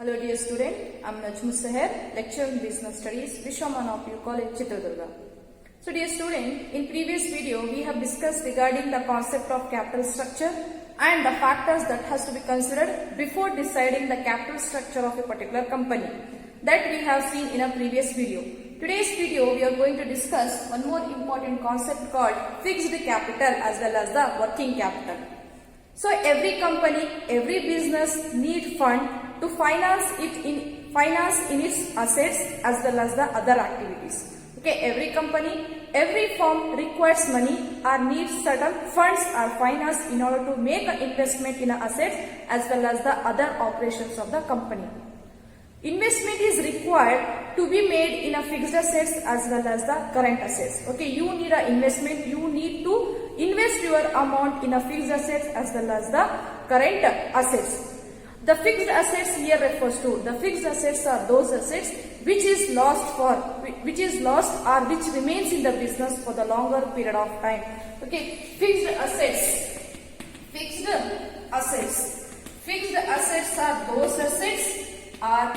Hello dear student, I am Najmus sahar, lecturer in Business Studies, Vishwamanapur College, Chitradurga. So dear student, in previous video we have discussed regarding the concept of capital structure and the factors that has to be considered before deciding the capital structure of a particular company. That we have seen in a previous video. Today's video we are going to discuss one more important concept called fixed capital as well as the working capital. So every company, every business need fund to finance in its assets as well as the other activities. Okay, every company, every firm requires money or needs certain funds or finance in order to make an investment in assets as well as the other operations of the company. Investment is required to be made in a fixed assets as well as the current assets. Okay, you need an investment, you need to invest your amount in a fixed assets as well as the current assets. The fixed assets here refers to, the fixed assets are those assets which is lost or which remains in the business for the longer period of time. Okay, fixed assets are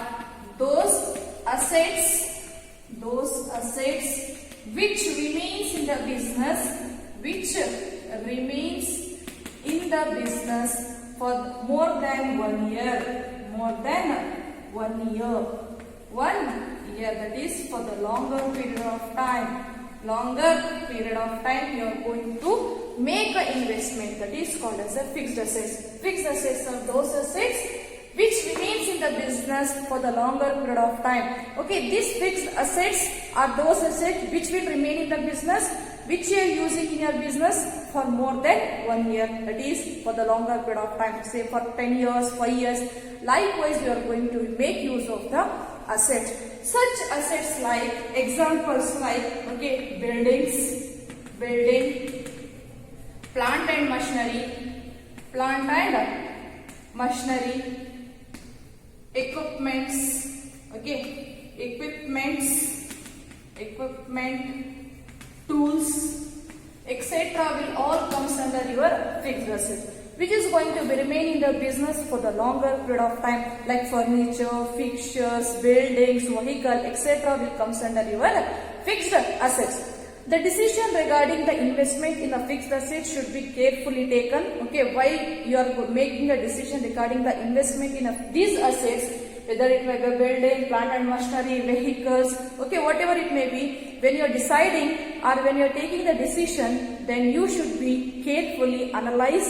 those assets which remains in the business for more than 1 year. 1 year, that is for the longer period of time. You are going to make an investment, that is called as a fixed assets. Fixed assets are those assets which remains in the business for the longer period of time. Okay, these fixed assets are those assets which will remain in the business, which you are using in your business for more than 1 year, that is for the longer period of time, say for 10 years, 5 years. Likewise, you are going to make use of the assets. Such assets like, examples like, okay, building, plant and machinery, equipments, tools, etc. will all comes under your fixed asset, which is going to be remain in the business for the longer period of time, like furniture, fixtures, buildings, vehicle, etc. will comes under your fixed assets. The decision regarding the investment in a fixed asset should be carefully taken. Okay, while you are making a decision regarding the investment in these assets, whether it may be building, plant and machinery, vehicles, okay, whatever it may be, when you are deciding or when you are taking the decision, then you should be carefully analyze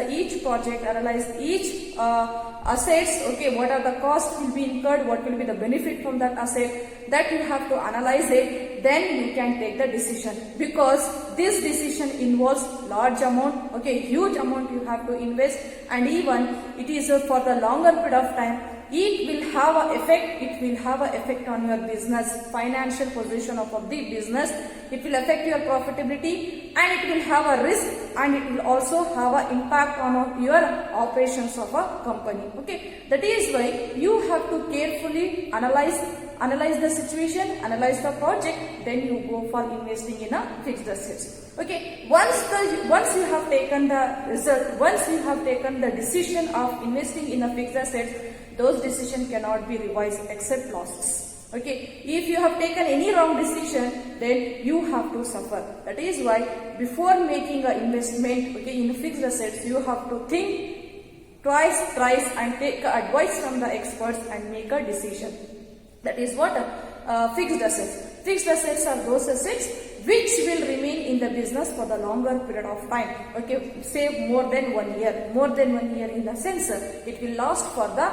each project, analyze each assets. Okay, what are the costs will be incurred, what will be the benefit from that asset, that you have to analyze it, then you can take the decision, because this decision involves large amount, okay, huge amount you have to invest, and even it is for the longer period of time. It will have an effect on your business, financial position of the business. It will affect your profitability, and it will have a risk, and it will also have an impact on your operations of a company. Okay, that is why you have to carefully analyze the situation, analyze the project, then you go for investing in a fixed assets. Okay, once you have taken the result, once you have taken the decision of investing in a fixed assets, those decisions cannot be revised except losses. Okay, if you have taken any wrong decision, then you have to suffer. That is why before making an investment, okay, in fixed assets, you have to think twice, thrice, and take advice from the experts and make a decision. That is what fixed assets. Fixed assets are those assets which will remain in the business for the longer period of time. Okay, say more than 1 year. More than 1 year in the sense it will last for the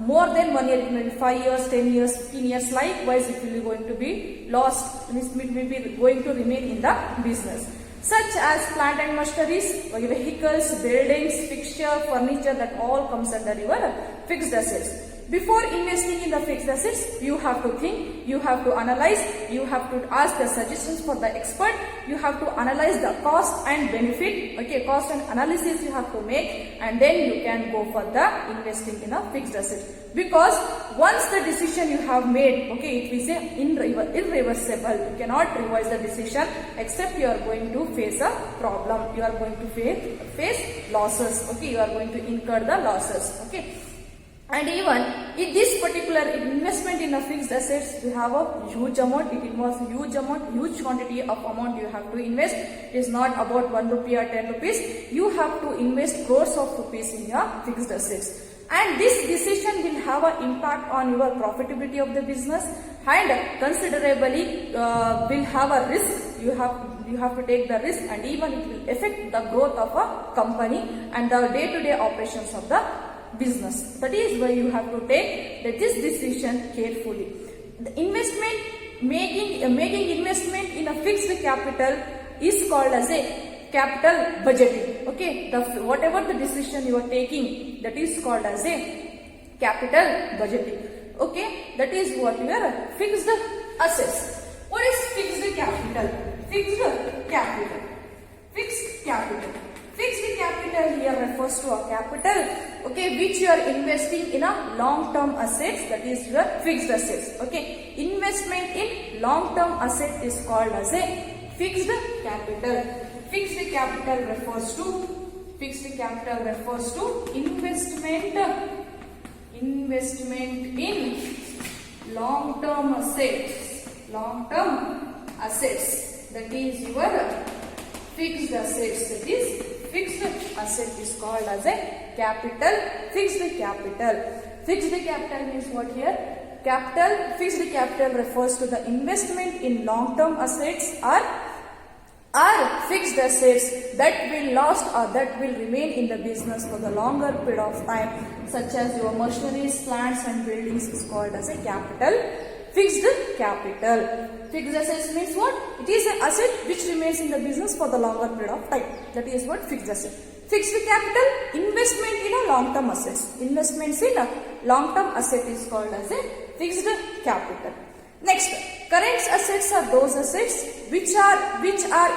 more than 1 year, it may be 5 years, 10 years, 15 years. Likewise, it will be going to be lost, it will be going to remain in the business. Such as plant and machineries, vehicles, buildings, fixture, furniture, that all comes under your fixed assets. Before investing in the fixed assets, you have to think, you have to analyze, you have to ask the suggestions for the expert, you have to analyze the cost and benefit, okay, cost and analysis you have to make, and then you can go for the investing in a fixed asset. Because once the decision you have made, okay, it is irreversible. You cannot revise the decision except you are going to face a problem. You are going to face losses, okay, you are going to incur the losses, okay. And even in this particular investment in a fixed assets, you have a huge amount. It involves huge amount, huge quantity of amount you have to invest. It is not about 1 rupee or 10 rupees. You have to invest crores of rupees in your fixed assets. And this decision will have an impact on your profitability of the business, and considerably will have a risk. You have to take the risk, and even it will affect the growth of a company and the day-to-day operations of the business. That is why you have to take this decision carefully. The investment making investment in a fixed capital is called as a capital budgeting. Okay, whatever the decision you are taking, that is called as a capital budgeting. Okay, that is what your fixed assets. What is fixed capital? Fixed capital. Fixed capital. Fixed capital here refers to a capital, okay, which you are investing in a long-term assets, that is your fixed assets. Okay, investment in long-term asset is called as a fixed capital. Fixed capital refers to investment in long-term assets. Long-term assets, that is your fixed assets. That is fixed asset is called as a capital. Fixed capital. Fixed capital means what here? Fixed capital refers to the investment in long-term assets or fixed assets that will last or that will remain in the business for the longer period of time, such as your machineries, plants and buildings is called as a capital. Fixed capital. Fixed assets means what? It is an asset which remains in the business for the longer period of time. That is what fixed asset. Fixed capital, investment in a long-term assets. Investments in a long-term asset is called as a fixed capital. Next, current assets are those assets which are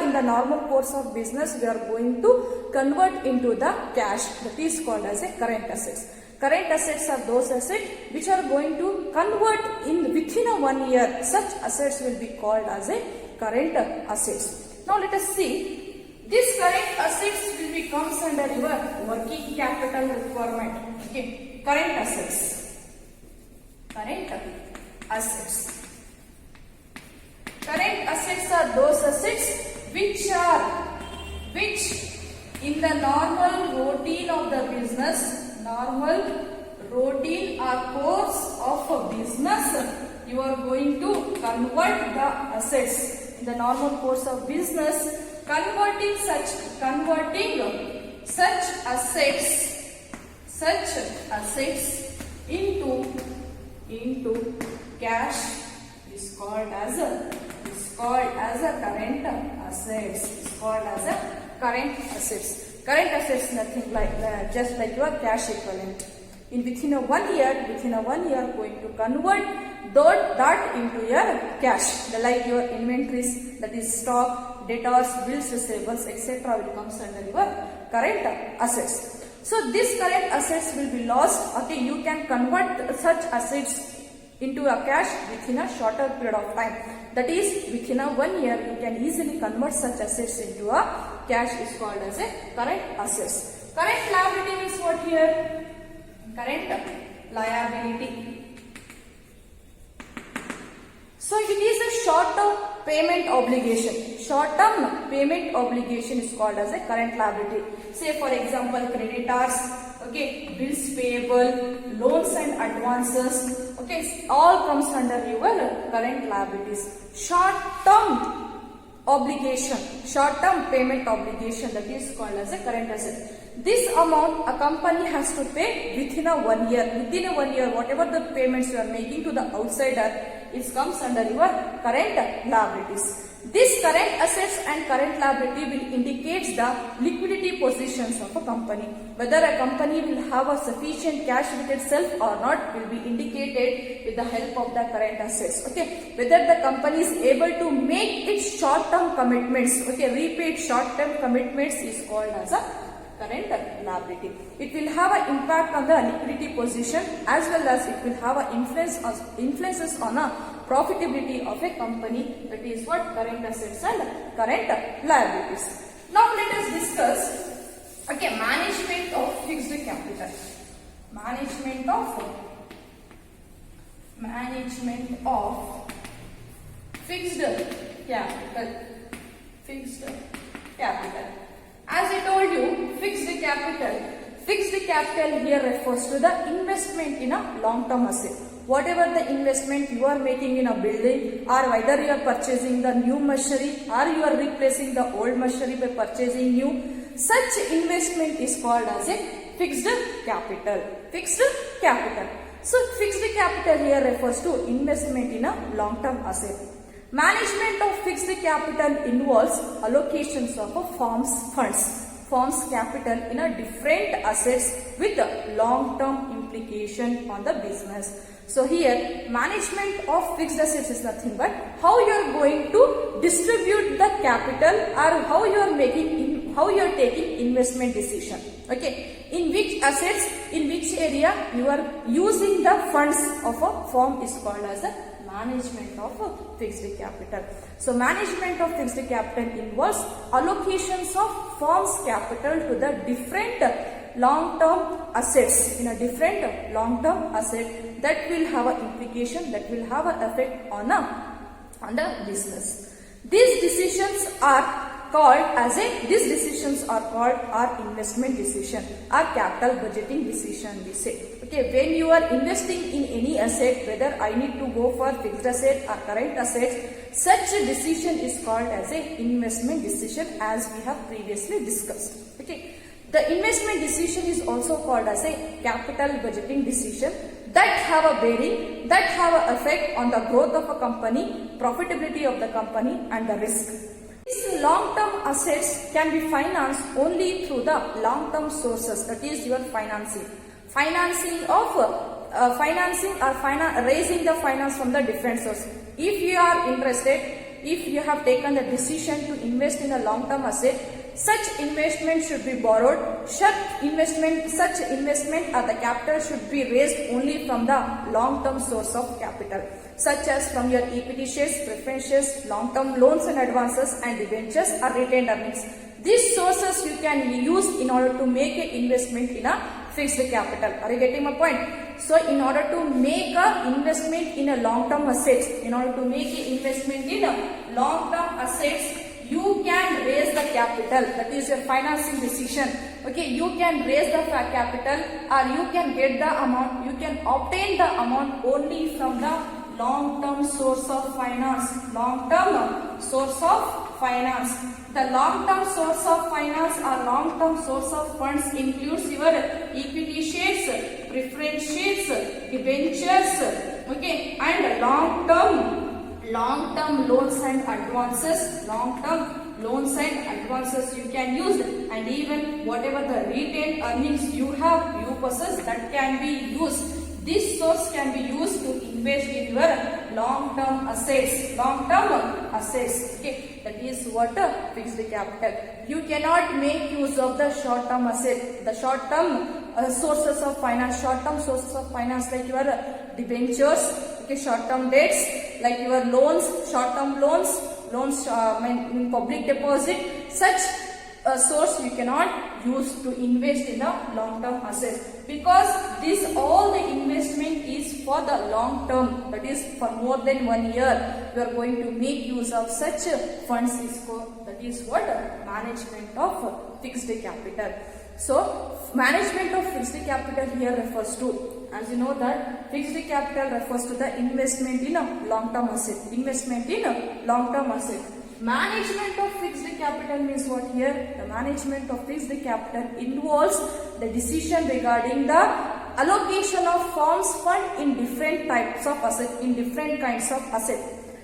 in the normal course of business we are going to convert into the cash. That is called as a current assets. Current assets are those assets which are going to convert within a 1 year. Such assets will be called as a current assets. Now let us see. This current assets will be comes under your working capital requirement. Okay, current assets. Current assets. Current assets are those assets which in the normal routine of the business, normal routine or course of a business, you are going to convert the assets. In the normal course of business, converting such assets into cash is called as a current assets. Is called as a current assets. Current assets nothing like just like your cash equivalent. Within a 1 year, going to convert that into your cash. Like your inventories, that is stock, debtors, bills, receivables, etc. will comes under your current assets. So these current assets will be lost. Okay, you can convert such assets into a cash within a shorter period of time. That is, within a 1 year, you can easily convert such assets into a cash is called as a current assets. Current liability means what here? Current liability. So it is a short-term payment obligation. Short-term payment obligation is called as a current liability. Say for example, creditors, okay, bills payable, loans and advances, okay, all comes under your current liabilities. Short-term obligation, short-term payment obligation, that is called as a current asset. This amount a company has to pay within a 1 year. Within a 1 year, whatever the payments you are making to the outsider, it comes under your current liabilities. This current assets and current liability will indicate the liquidity positions of a company. Whether a company will have a sufficient cash with itself or not will be indicated with the help of the current assets. Okay, whether the company is able to make its short-term commitments, okay, repaid short-term commitments is called as a current liability. It will have an impact on the liquidity position as well as it will have an influences on a profitability of a company. That is what current assets and current liabilities. Now let us discuss, okay, management of fixed capital. management of fixed capital. Fixed capital. As I told you, fixed capital here refers to the investment in a long-term asset. Whatever the investment you are making in a building, or whether you are purchasing the new machinery or you are replacing the old machinery by purchasing new, such investment is called as a fixed capital. Fixed capital. So fixed capital here refers to investment in a long-term asset. Management of fixed capital involves allocations of a firm's capital in a different assets with a long-term implication on the business. So here management of fixed assets is nothing but how you are going to distribute the capital, or how you are taking investment decision. Okay, in which assets, in which area you are using the funds of a firm is called as a management of a fixed capital. So management of fixed capital involves allocations of firm's capital to the different long-term assets, in a different long-term asset that will have an implication, that will have an effect on the business. These decisions are called our investment decision, or capital budgeting decision, we say. Okay, when you are investing in any asset, whether I need to go for fixed asset or current assets, such a decision is called as a investment decision, as we have previously discussed. Okay, the investment decision is also called as a capital budgeting decision that have a bearing, that have an effect on the growth of a company, profitability of the company, and the risk. These long-term assets can be financed only through the long-term sources, that is your financing. Raising the finance from the different sources. If you are interested, if you have taken the decision to invest in a long-term asset, such investment should be borrowed. Such investment or the capital should be raised only from the long-term source of capital, such as from your equity shares, preference shares, long-term loans and advances, and debentures or retained earnings. These sources you can use in order to make an investment in a fixed capital. Are you getting my point? So in order to make an investment in a long-term assets, you can raise the capital, that is your financing decision. Okay, you can raise the capital, or you can get the amount, you can obtain the amount only from the long-term source of finance. Long-term source of finance. The long-term source of finance or long-term source of funds includes your equity shares, preference shares, debentures, okay, and long-term loans and advances. Long-term loans and advances you can use, and even whatever the retained earnings you have, you possess, that can be used. This source can be used to invest in your long-term assets. Okay, that is what fixed capital. You cannot make use of the short-term asset, the short-term sources of finance. Short-term sources of finance like your debentures, okay, short-term debts like your loans, short-term loans, in public deposit. Such a source you cannot use to invest in a long-term asset, because all the investment is for the long term, that is for more than 1 year. You are going to make use of such funds, that is what management of fixed capital. So management of fixed capital here refers to, as you know that fixed capital refers to the investment in a long-term asset. Management of fixed capital means what here? The management of fixed capital involves the decision regarding the allocation of firm's fund in different types of asset, in different kinds of asset.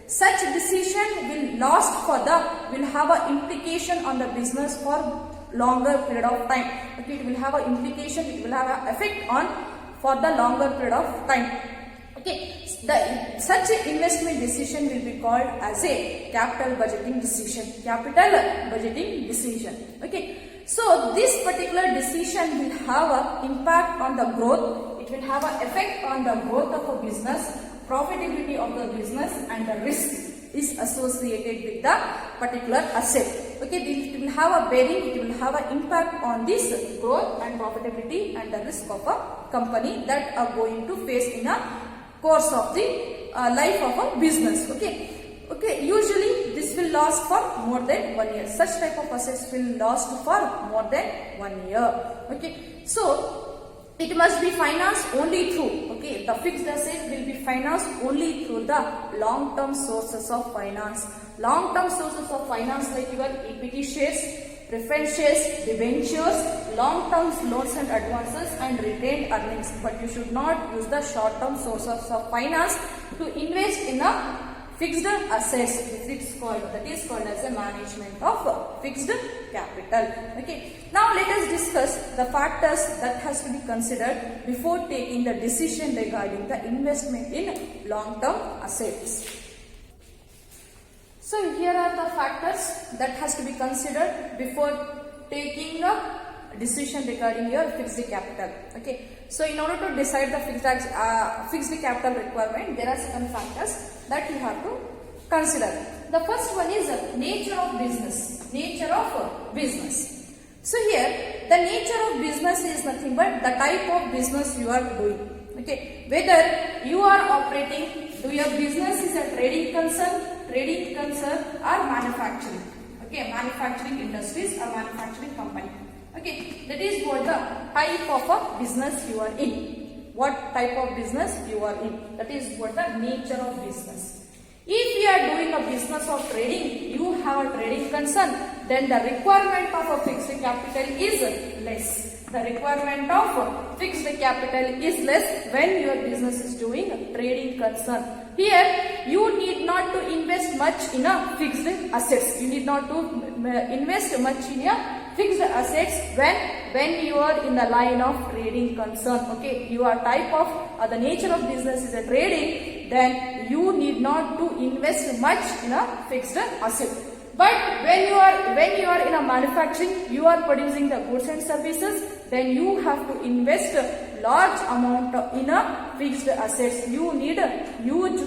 Such decision will have an implication on the business for longer period of time. Okay, it will have an implication, it will have an effect on for the longer period of time. Okay, such an investment decision will be called as a capital budgeting decision. Okay, so this particular decision will have an impact on the growth. It will have an effect on the growth of a business, profitability of the business, and the risk is associated with the particular asset. Okay, it will have a bearing, it will have an impact on this growth and profitability and the risk of a company that are going to face in a course of the life of a business. Okay, usually this will last for more than 1 year. Such type of assets will last for more than 1 year. Okay, so it must be financed only through, okay, the fixed asset will be financed only through the long-term sources of finance. Long-term sources of finance like your equity shares, preference shares, debentures, long-term loans and advances and retained earnings. But you should not use the short-term sources of finance to invest in a fixed assets. That is called as a management of fixed capital. Okay. Now let us discuss the factors that has to be considered before taking the decision regarding the investment in long-term assets. So here are the factors that has to be considered before taking a decision regarding your fixed capital. Okay. So in order to decide the fixed capital requirement, there are certain factors that you have to consider. The first one is nature of business. Nature of business. So here the nature of business is nothing but the type of business you are doing. Okay. Whether you are operating, do your business is a trading concern or manufacturing. Okay, manufacturing industries or manufacturing company. Okay, that is what the type of a business you are in. What type of business you are in. That is what the nature of business. If you are doing a business of trading, you have a trading concern, then the requirement of a fixed capital is less. The requirement of fixed capital is less when your business is doing a trading concern. Here, you need not to invest much in a fixed assets. You need not to invest much in a fixed assets when you are in the line of trading concern. Okay, your type of the nature of business is a trading, then you need not to invest much in a fixed asset. But when you are in a manufacturing, you are producing the goods and services, then you have to invest a large amount in a fixed assets. You need a huge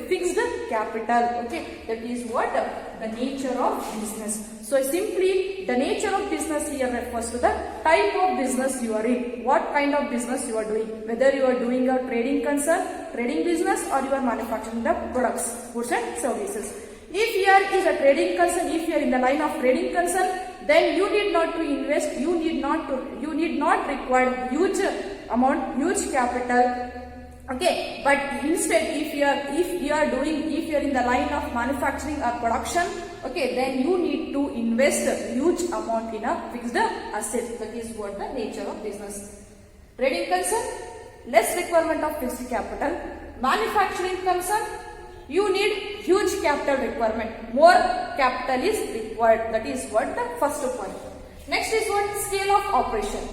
fixed capital. Okay, that is what the nature of business. So simply the nature of business here refers to the type of business you are in. What kind of business you are doing. Whether you are doing a trading business or you are manufacturing the products, goods and services. If here is a trading concern, if you are in the line of trading concern, then you need not to invest, you need not require huge capital. Okay, but instead if you are in the line of manufacturing or production, okay, then you need to invest a huge amount in a fixed asset. That is what the nature of business. Trading concern, less requirement of fixed capital. Manufacturing concern, you need huge capital requirement. More capital is required. That is what the first point. Next is what? Scale of operation.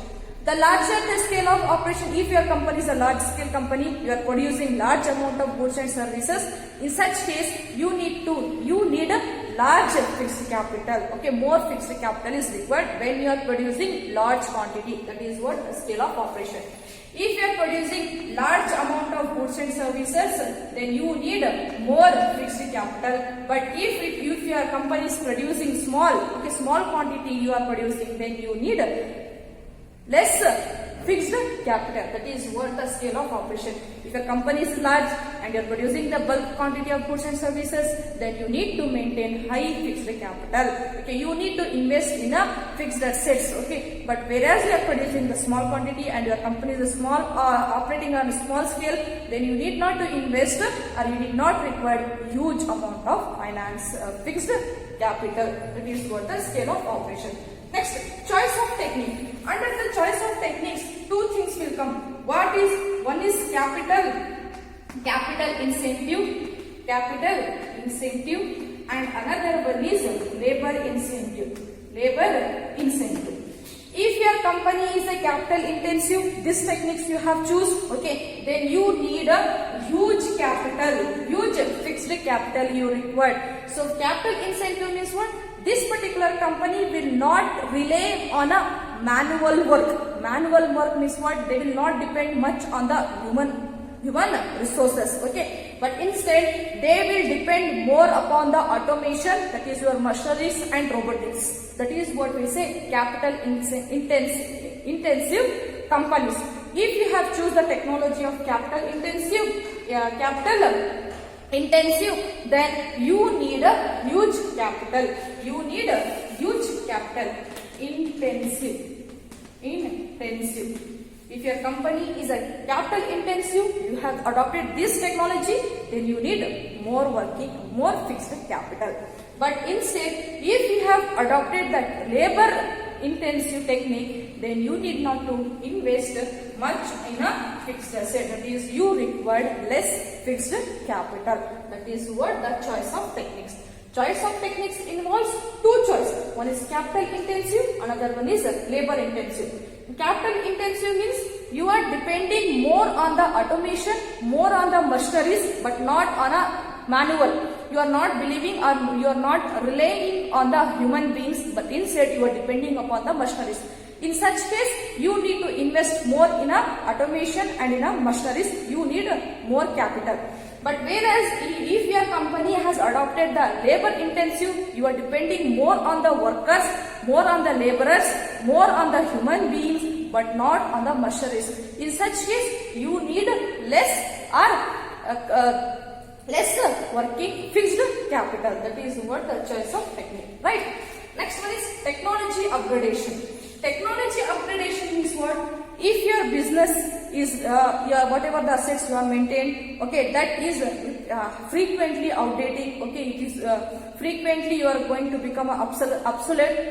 The larger the scale of operation, if your company is a large scale company, you are producing large amount of goods and services, in such case you need a large fixed capital. Okay, more fixed capital is required when you are producing large quantity. That is what the scale of operation. If you are producing large amount of goods and services, then you need more fixed capital. But if your company is producing small quantity you are producing, then you need less fixed capital. That is what the scale of operation. If your company is large and you are producing the bulk quantity of goods and services, then you need to maintain high fixed capital. Okay, you need to invest in a fixed assets. Okay, but whereas you are producing the small quantity and your company is operating on a small scale, then you need not to invest or you need not require huge amount of finance fixed capital. That is what the scale of operation. Next, choice of technique. Under the choice of techniques, two things will come. One is capital incentive, and another one is labor incentive. If your company is a capital intensive, this techniques you have choose, okay, then you need a huge capital, huge fixed capital you require. So capital incentive means what? This particular company will not rely on a manual work. Manual work means what? They will not depend much on the human resources. Okay, but instead they will depend more upon the automation, that is your machineries and robotics. That is what we say capital intensive companies. If you have choose the technology of capital intensive, then you need a huge capital. You need a huge capital. Intensive. If your company is a capital intensive, you have adopted this technology, then you need more fixed capital. But instead, if you have adopted that labor intensive technique, then you need not to invest much in a fixed asset. That is, you required less fixed capital. That is what the choice of techniques. Choice of techniques involves two choices. One is capital intensive, another one is labor intensive. Capital intensive means you are depending more on the automation, more on the machineries, but not on a manual. You are not believing or you are not relying on the human beings, but instead you are depending upon the machineries. In such case, you need to invest more in a automation and in a machineries. You need more capital. But whereas if your company has adopted the labor intensive, you are depending more on the workers, more on the laborers, more on the human beings, but not on the machineries. In such case, you need less working fixed capital. That is what the choice of technique, right? Next one is technology upgradation. Technology upgradation means what? If your business is whatever the assets you have maintained, okay, that is frequently outdating, okay, it is frequently you are going to become obsolete.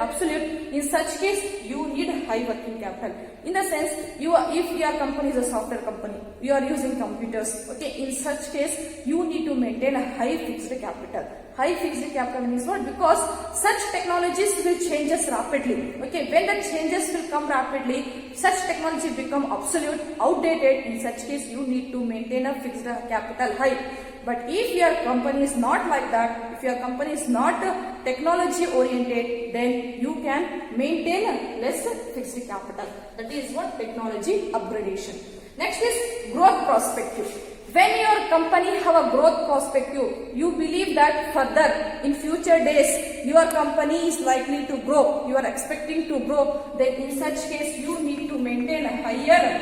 In such case, you need high working capital. In the sense, if your company is a software company, you are using computers, okay, in such case, you need to maintain a high fixed capital. High fixed capital means what? Because such technologies will change rapidly. Okay, when the changes will come rapidly, such technology become obsolete, outdated. In such case, you need to maintain a fixed capital high. But if your company is not like that, if your company is not technology oriented, then you can maintain a less fixed capital. That is what technology upgradation. Next is growth perspective. When your company have a growth perspective, you believe that further in future days your company is likely to grow, you are expecting to grow, then in such case you need to maintain a higher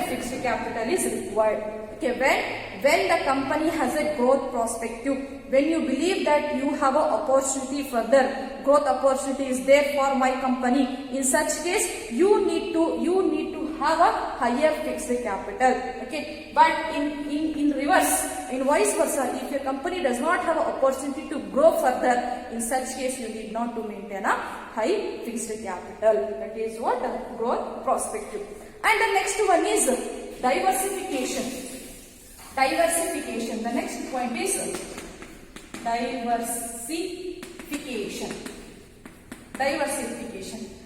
fixed capital is required. Okay, when the company has a growth perspective, when you believe that you have an opportunity further, growth opportunity is there for my company, in such case you need to have a higher fixed capital. Okay, but in reverse, in vice versa, if your company does not have an opportunity to grow further, in such case you need not to maintain a high fixed capital. That is what growth perspective. And the next one is diversification. The next point is diversification.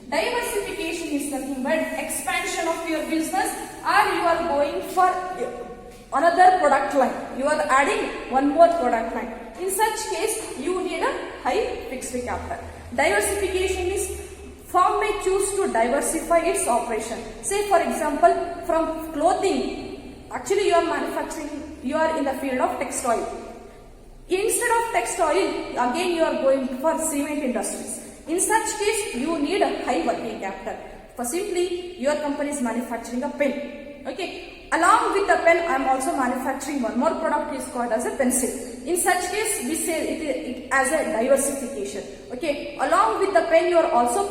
Diversification is nothing but expansion of your business, or you are going for another product line. You are adding one more product line. In such case, you need a high fixed capital. Diversification is firm may choose to diversify its operation. Say for example, from clothing, actually you are manufacturing, you are in the field of textile. Instead of textile, again you are going for cement industries. In such case, you need a high working capital. For simply, your company is manufacturing a pen. Okay, along with the pen, I am also manufacturing one more product is called as a pencil. In such case, we say it as a diversification. Okay, along with the pen, you are also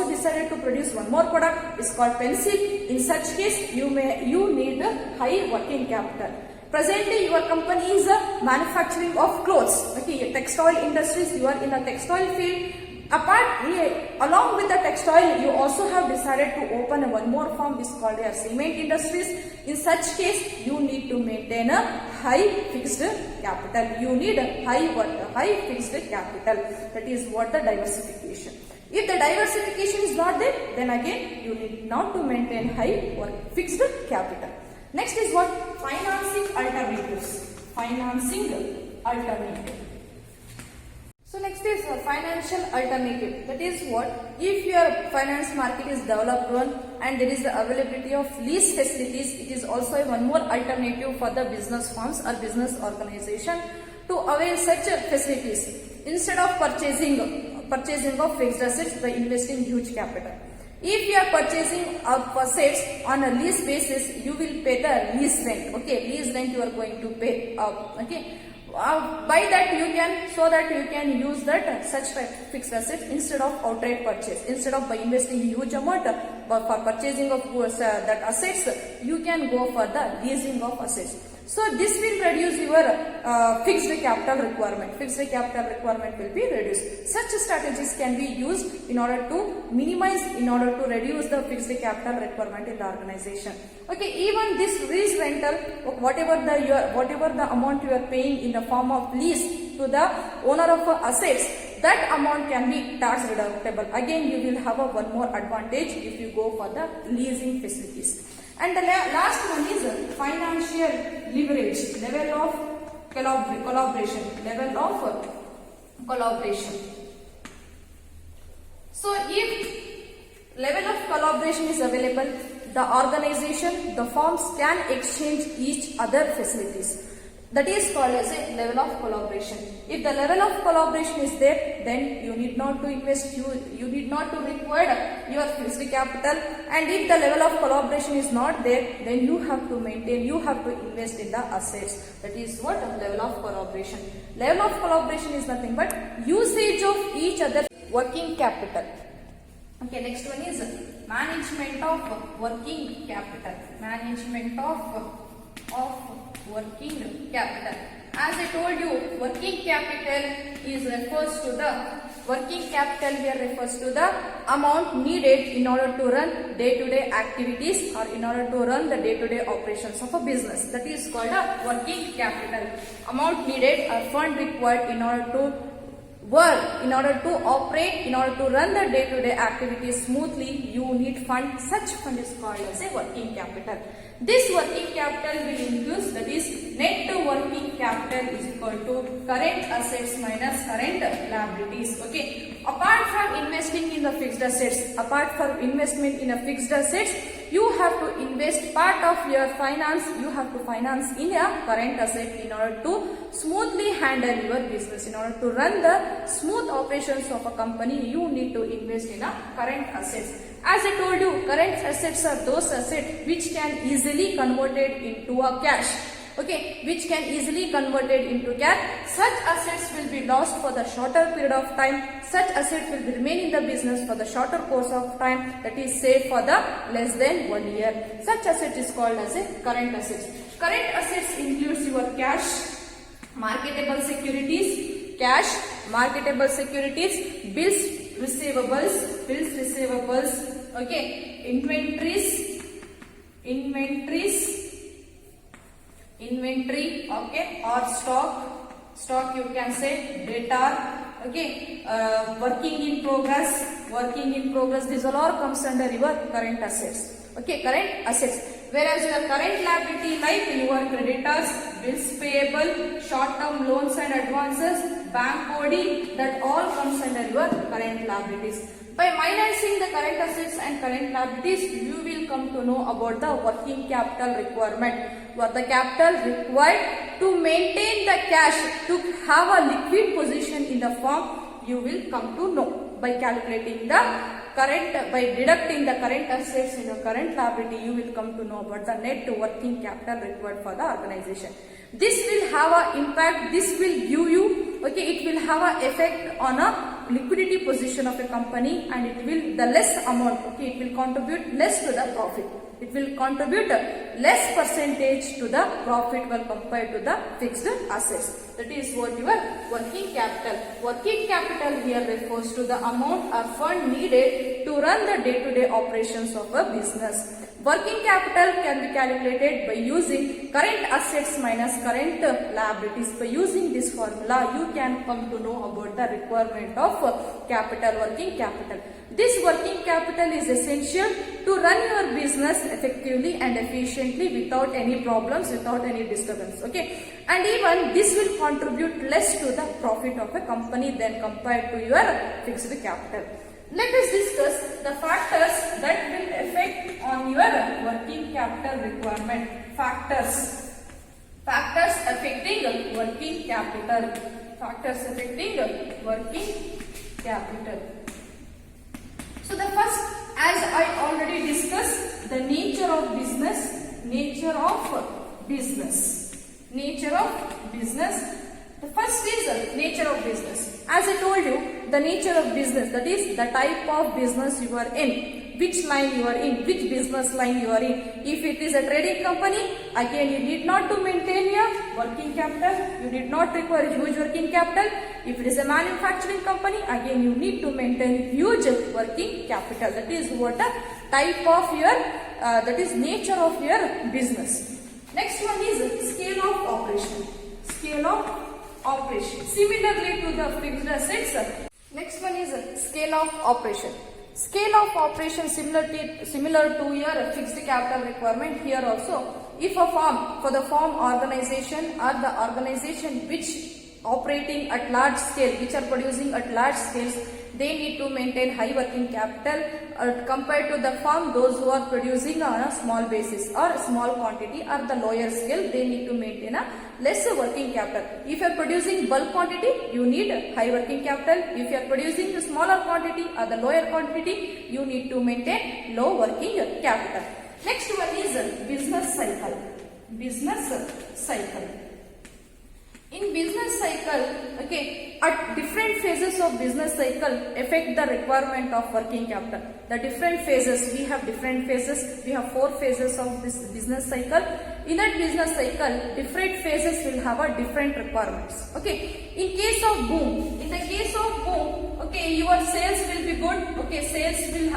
decided to produce one more product is called pencil. In such case, you need a high working capital. Presently, your company is manufacturing of clothes. Okay, textile industries, you are in a textile field. Along with the textile, you also have decided to open one more firm is called as cement industries. In such case, you need to maintain a high fixed capital. You need a high fixed capital. That is what the diversification. If the diversification is not there, then again you need not to maintain high or fixed capital. Next is what? Financing alternatives. So next is the financial alternative. That is what? If your finance market is developed one and there is the availability of lease facilities, it is also one more alternative for the business firms or business organization to avail such facilities instead of purchasing of fixed assets by investing huge capital. If you are purchasing assets on a lease basis, you will pay the lease rent. Okay, lease rent you are going to pay. Okay, by that you can use that such fixed assets instead of outright purchase. Instead of by investing huge amount for purchasing of that assets, you can go for the leasing of assets. So this will reduce your fixed capital requirement. Fixed capital requirement will be reduced. Such strategies can be used in order to minimize, in order to reduce the fixed capital requirement in the organization. Okay, even this lease rental, whatever the amount you are paying in the form of lease to the owner of assets, that amount can be tax deductible. Again, you will have one more advantage if you go for the leasing facilities. And the last one is financial leverage, level of collaboration, So if level of collaboration is available, the organization, the firms can exchange each other facilities. That is called as a level of collaboration. If the level of collaboration is there, then you need not to invest, you need not to require your fixed capital. And if the level of collaboration is not there, then you have to invest in the assets. That is what level of collaboration. Level of collaboration is nothing but usage of each other working capital. Okay, next one is management of working capital. Management of working capital. As I told you, working capital refers to the amount needed in order to run day-to-day activities or in order to run the day-to-day operations of a business. That is called a working capital. Amount needed or fund required in order to work, in order to operate, in order to run the day-to-day activities smoothly, you need fund. Such fund is called as a working capital. This working capital will include, that is, net working capital is equal to current assets minus current liabilities. Okay. Apart from investing in the fixed assets, you have to invest part of your finance, you have to finance in a current asset in order to smoothly handle your business. In order to run the smooth operations of a company, you need to invest in a current assets. As I told you, current assets are those assets which can easily converted into a cash. Okay, which can easily converted into cash. Such assets will be lost for the shorter period of time. Such assets will remain in the business for the shorter course of time. That is, say for the less than 1 year. Such asset is called as a current assets. Current assets includes your cash, marketable securities, bills, receivables, okay, inventory, okay, or stock you can say, data, okay, working in progress, these all comes under your current assets. Okay, current assets. Whereas your current liability, like your creditors, bills payable, short-term loans and advances, bank OD, that all comes under your current liabilities. By minusing the current assets and current liabilities, you will come to know about the working capital requirement. What the capital required to maintain the cash, to have a liquid position in the firm, you will come to know by calculating the current, by deducting the current assets in the current liability, you will come to know about the net working capital required for the organization. This will have an impact, this will give you, okay, it will have an effect on a liquidity position of a company, and it will, the less amount, okay, it will contribute less to the profit. It will contribute less percentage to the profit when compared to the fixed assets. That is what your working capital. Working capital here refers to the amount or fund needed to run the day-to-day operations of a business. Working capital can be calculated by using current assets minus current liabilities. By using this formula, you can come to know about the requirement of capital, working capital. This working capital is essential to run your business effectively and efficiently without any problems, without any disturbance. Okay, and even this will contribute less to the profit of a company than compared to your fixed capital. Let us discuss the factors that will affect on your working capital requirement. Factors affecting working capital. Factors affecting working capital. So the first, as I already discussed, the nature of business. Nature of business. The first is nature of business. As I told you, the nature of business, that is the type of business you are in, which line you are in, which business line you are in. If it is a trading company, again you need not to maintain your working capital, you did not require huge working capital. If it is a manufacturing company, again you need to maintain huge working capital. That is what the type of your, that is nature of your business. Next one is scale of operation. Scale of operation. Similarly to the fixed assets, next one is scale of operation. Scale of operation similar to your fixed capital requirement. Here also, if a firm, for the firm organization or the organization which operating at large scale, which are producing at large scales, they need to maintain high working capital compared to the firm, those who are producing on a small basis or a small quantity or the lower scale, they need to maintain a lesser working capital. If you are producing bulk quantity, you need high working capital. If you are producing the smaller quantity or the lower quantity, you need to maintain low working capital. Next one is business cycle. Business cycle. In business cycle, okay, at different phases of business cycle affect the requirement of working capital. The different phases, we have different phases, we have 4 phases of this business cycle. In that business cycle, different phases will have a different requirements. Okay, in case of boom, okay, your sales will be good, okay, sales will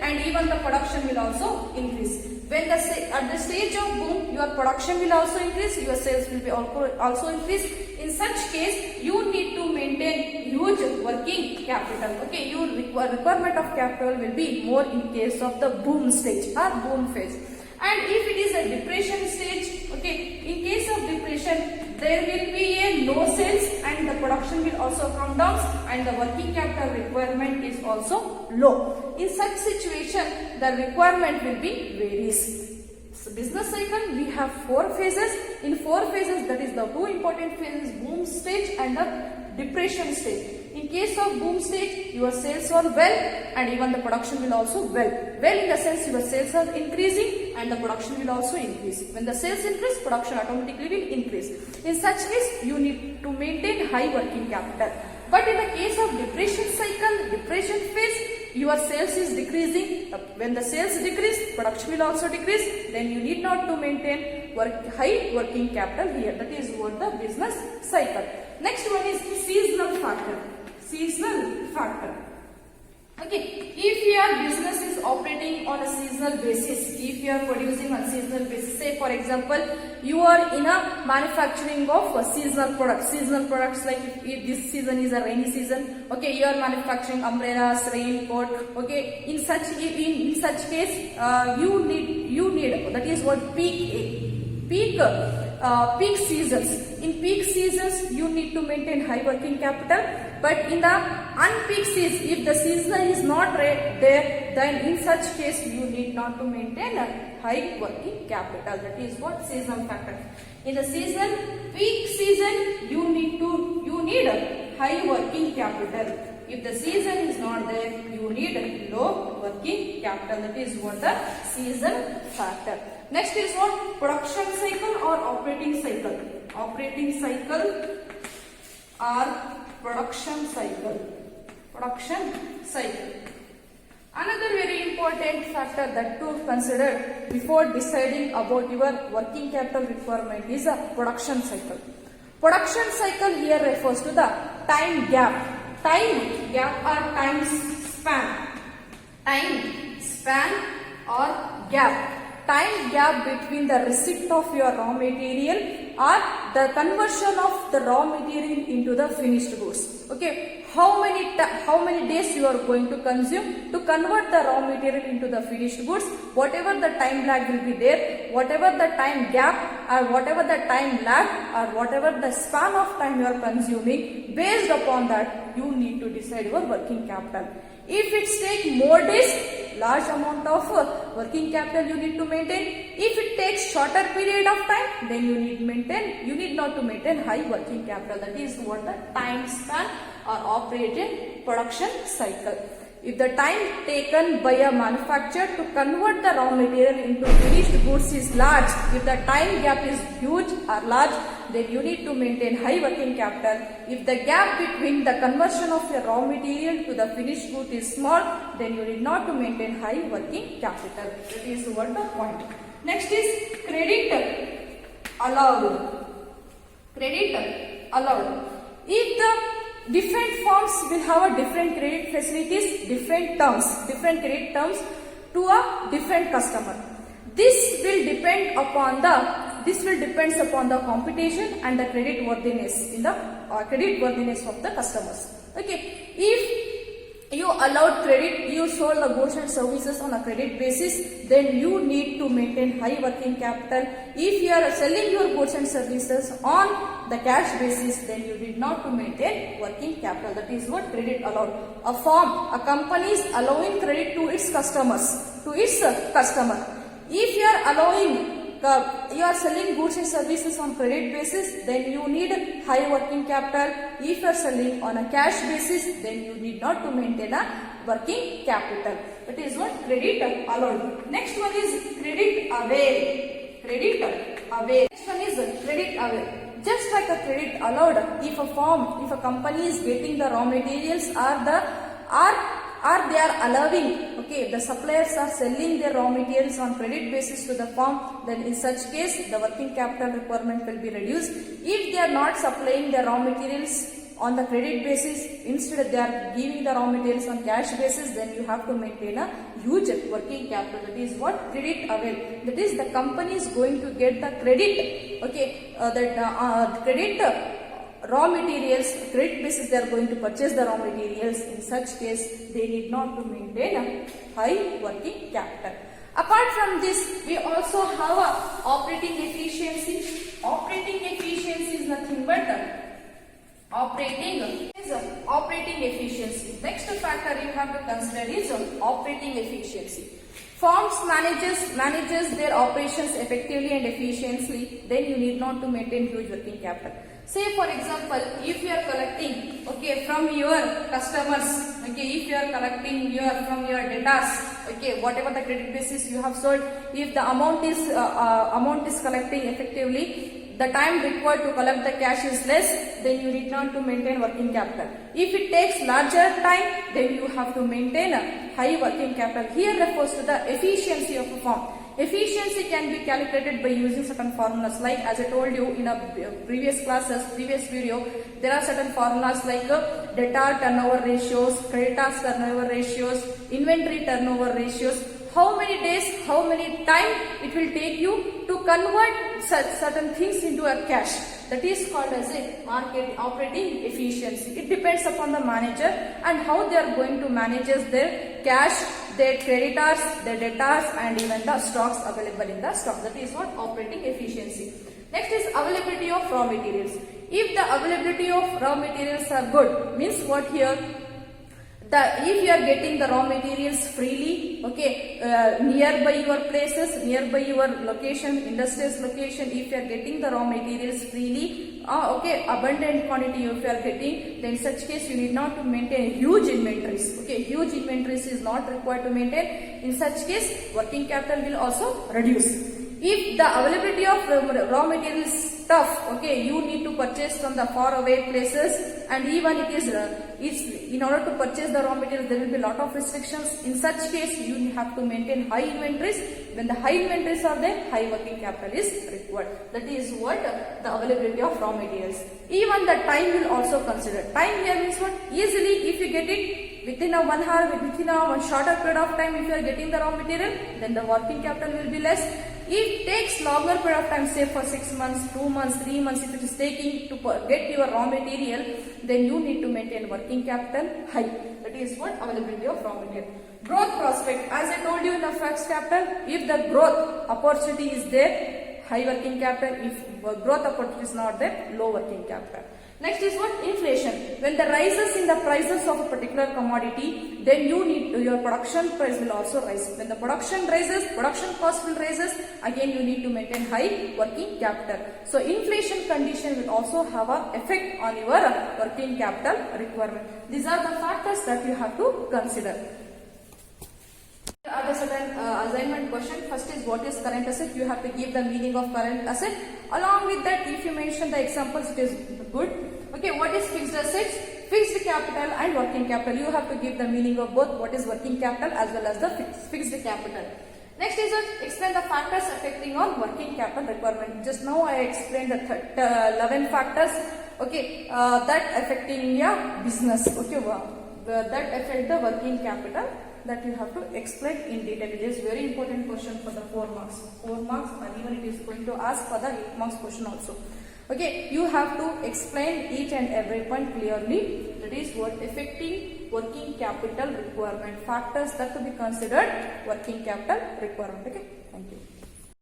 and even the production will also increase. When at the stage of boom, your production will also increase, your sales will be also increase. In such case, you need to maintain huge working capital. Okay, your requirement of capital will be more in case of the boom stage or boom phase. And if it is a depression stage, okay, in case of depression, there will be a low sales and the production will also come down and the working capital requirement is also low. In such situation, the requirement will be varies. So business cycle, we have 4 phases. In 4 phases, that is the 2 important phases, boom stage and the depression stage. In case of boom stage, your sales are well and even the production will also well. Well in the sense your sales are increasing and the production will also increase. When the sales increase, production automatically will increase. In such case, you need to maintain high working capital. But in the case of depression cycle, depression phase, your sales is decreasing. When the sales decrease, production will also decrease. Then you need not to maintain high working capital here. That is what the business cycle. Next one is seasonal factor. Seasonal factor. Okay, if your business is operating on a seasonal basis, if you are producing on seasonal basis, say for example, you are in a manufacturing of seasonal products like if this season is a rainy season, okay, you are manufacturing umbrellas, raincoat, okay, in such case, you need that is what peak seasons. In peak seasons, you need to maintain high working capital. But in the unpeak season, if the season is not there, then in such case, you need not to maintain a high working capital. That is what seasonal factor. In the peak season, you need a high working capital. If the season is not there, you need a low working capital. That is what the season factor. Next is what? Production cycle or operating cycle. Operating cycle or production cycle. Production cycle. Another very important factor that to consider before deciding about your working capital requirement is a production cycle. Production cycle here refers to the time gap. Time gap or time span. Time span or gap. Time gap between the receipt of your raw material or the conversion of the raw material into the finished goods. Okay, how many days you are going to consume to convert the raw material into the finished goods? Whatever the time lag will be there, whatever the time gap or whatever the time lag or whatever the span of time you are consuming, based upon that you need to decide your working capital. If it takes more days, large amount of working capital you need to maintain. If it takes shorter period of time, then you need not to maintain high working capital. That is what the time span or operating production cycle. If the time taken by a manufacturer to convert the raw material into finished goods is large, if the time gap is huge or large, then you need to maintain high working capital. If the gap between the conversion of your raw material to the finished good is small, then you need not to maintain high working capital. That is what the point. Next is credit allowed. Credit allowed. If the different firms will have a different credit facilities, different credit terms to a different customer. This will depends upon the competition and the credit worthiness of the customers. Okay, if you allowed credit, you sold the goods and services on a credit basis, then you need to maintain high working capital. If you are selling your goods and services on the cash basis, then you need not to maintain working capital. That is what credit allowed. A company is allowing credit to its customers, If you are selling goods and services on credit basis, then you need high working capital. If you are selling on a cash basis, then you need not to maintain a working capital. That is what credit allowed. Next one is credit aware. Next one is credit aware. Just like a credit allowed, if a company is getting the raw materials or they are allowing, okay, the suppliers are selling their raw materials on credit basis to the firm, then in such case the working capital requirement will be reduced. If they are not supplying the raw materials on the credit basis, instead they are giving the raw materials on cash basis, then you have to maintain a huge working capital. That is what credit aware. That is the company is going to get the credit, okay, raw materials, credit basis they are going to purchase the raw materials. In such case, they need not to maintain a high working capital. Apart from this, we also have a operating efficiency. Operating efficiency is nothing but operating efficiency. Next factor you have to consider is operating efficiency. Firms manages their operations effectively and efficiently, then you need not to maintain huge working capital. Say for example, if you are collecting, okay, from your customers, okay, if you are collecting from your debtors, okay, whatever the credit basis you have sold, if the amount is collecting effectively, the time required to collect the cash is less, then you need not to maintain working capital. If it takes larger time, then you have to maintain a high working capital. Here refers to the efficiency of a firm. Efficiency can be calculated by using certain formulas, like as I told you in a previous video, there are certain formulas like debtor turnover ratios, creditors turnover ratios, inventory turnover ratios. How many days, how many time it will take you to convert certain things into a cash. That is called as a market operating efficiency. It depends upon the manager and how they are going to manage their cash, their creditors, their debtors, and even the stocks available in the stock. That is what operating efficiency. Next is availability of raw materials. If the availability of raw materials are good, means what here? If you are getting the raw materials freely, okay, nearby your places, nearby your location, industrious location, if you are getting the raw materials freely, okay, abundant quantity if you are getting, then in such case you need not to maintain huge inventories. Okay, huge inventories is not required to maintain. In such case, working capital will also reduce. If the availability of raw materials is tough, okay, you need to purchase from the far away places, and even it is in order to purchase the raw materials there will be a lot of restrictions. In such case, you have to maintain high inventories. When the high inventories are there, high working capital is required. That is what the availability of raw materials. Even the time will also consider. Time here means what? Easily if you get it within a 1 hour, within a one shorter period of time, if you are getting the raw material, then the working capital will be less. If it takes longer period of time, say for 6 months, 2 months, 3 months, if it is taking to get your raw material, then you need to maintain working capital high. That is what availability of raw material. Growth prospect, as I told you in the fixed capital, if the growth opportunity is there, high working capital. If growth opportunity is not there, low working capital. Next is what? Inflation. When the rises in the prices of a particular commodity, then you need to, your production price will also rise. When the production rises, production cost will rises, again you need to maintain high working capital. So inflation condition will also have an effect on your working capital requirement. These are the factors that you have to consider. Are the certain assignment question. First is what is current asset. You have to give the meaning of current asset. Along with that, if you mention the examples, it is good. Okay, what is fixed assets? Fixed capital and working capital. You have to give the meaning of both. What is working capital as well as the fixed capital. Next is explain the factors affecting on working capital requirement. Just now I explained the 11 factors. Okay, that affecting your business. Okay, that affect the working capital. That you have to explain in detail. It is very important question for the 4 marks. 4 marks, and even it is going to ask for the 8 marks question also. Okay, you have to explain each and every point clearly. That is what affecting working capital requirement. Factors that to be considered working capital requirement. Okay, thank you.